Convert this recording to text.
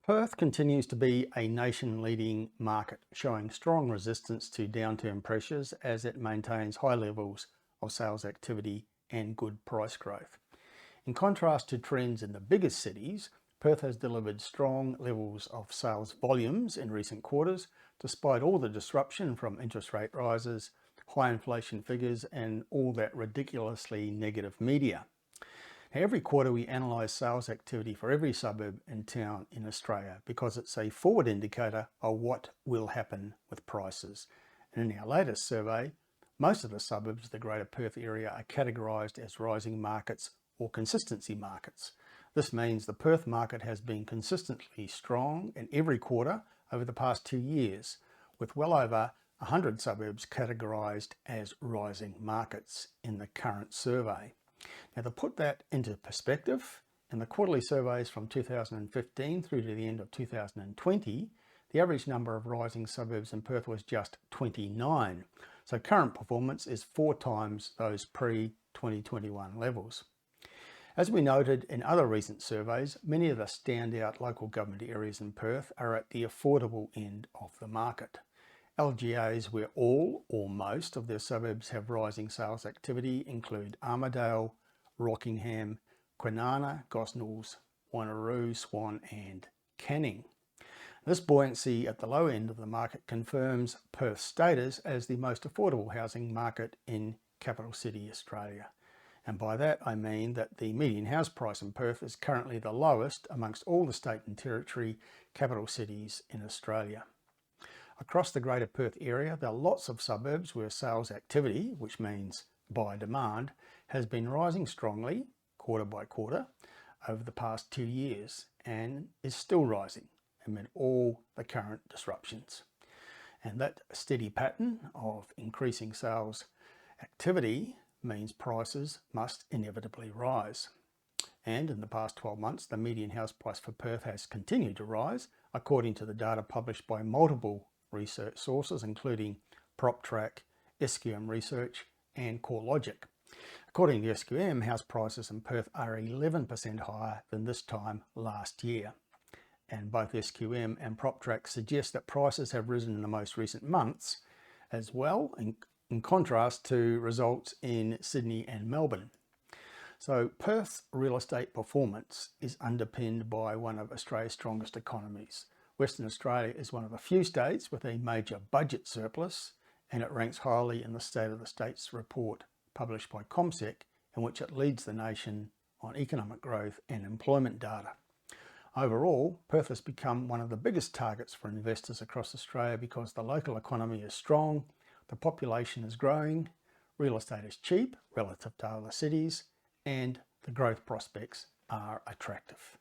Perth continues to be a nation-leading market, showing strong resistance to downturn pressures as it maintains high levels of sales activity and good price growth. In contrast to trends in the biggest cities, Perth has delivered strong levels of sales volumes in recent quarters, despite all the disruption from interest rate rises, high inflation figures, and all that ridiculously negative media. Every quarter we analyse sales activity for every suburb and town in Australia because it's a forward indicator of what will happen with prices. And in our latest survey, most of the suburbs of the Greater Perth area are categorised as rising markets or consistency markets. This means the Perth market has been consistently strong in every quarter over the past 2 years, with well over 100 suburbs categorised as rising markets in the current survey. Now, to put that into perspective, in the quarterly surveys from 2015 through to the end of 2020, the average number of rising suburbs in Perth was just 29. So current performance is 4 times those pre-2021 levels. As we noted in other recent surveys, many of the standout local government areas in Perth are at the affordable end of the market. LGAs where all or most of their suburbs have rising sales activity include Armidale, Rockingham, Kwinana, Gosnells, Wanneroo, Swan and Canning. This buoyancy at the low end of the market confirms Perth's status as the most affordable housing market in capital city Australia. And by that I mean that the median house price in Perth is currently the lowest amongst all the state and territory capital cities in Australia. Across the Greater Perth area, there are lots of suburbs where sales activity, which means buyer demand, has been rising strongly quarter by quarter over the past 2 years and is still rising amid all the current disruptions. And that steady pattern of increasing sales activity means prices must inevitably rise. And in the past 12 months, the median house price for Perth has continued to rise, according to the data published by multiple research sources, including PropTrack, SQM Research and CoreLogic. According to SQM, house prices in Perth are 11% higher than this time last year. And both SQM and PropTrack suggest that prices have risen in the most recent months as well, in contrast to results in Sydney and Melbourne. So Perth's real estate performance is underpinned by one of Australia's strongest economies. Western Australia is one of the few states with a major budget surplus, and it ranks highly in the State of the States report published by CommSec, in which it leads the nation on economic growth and employment data. Overall, Perth has become one of the biggest targets for investors across Australia because the local economy is strong, the population is growing, real estate is cheap relative to other cities, and the growth prospects are attractive.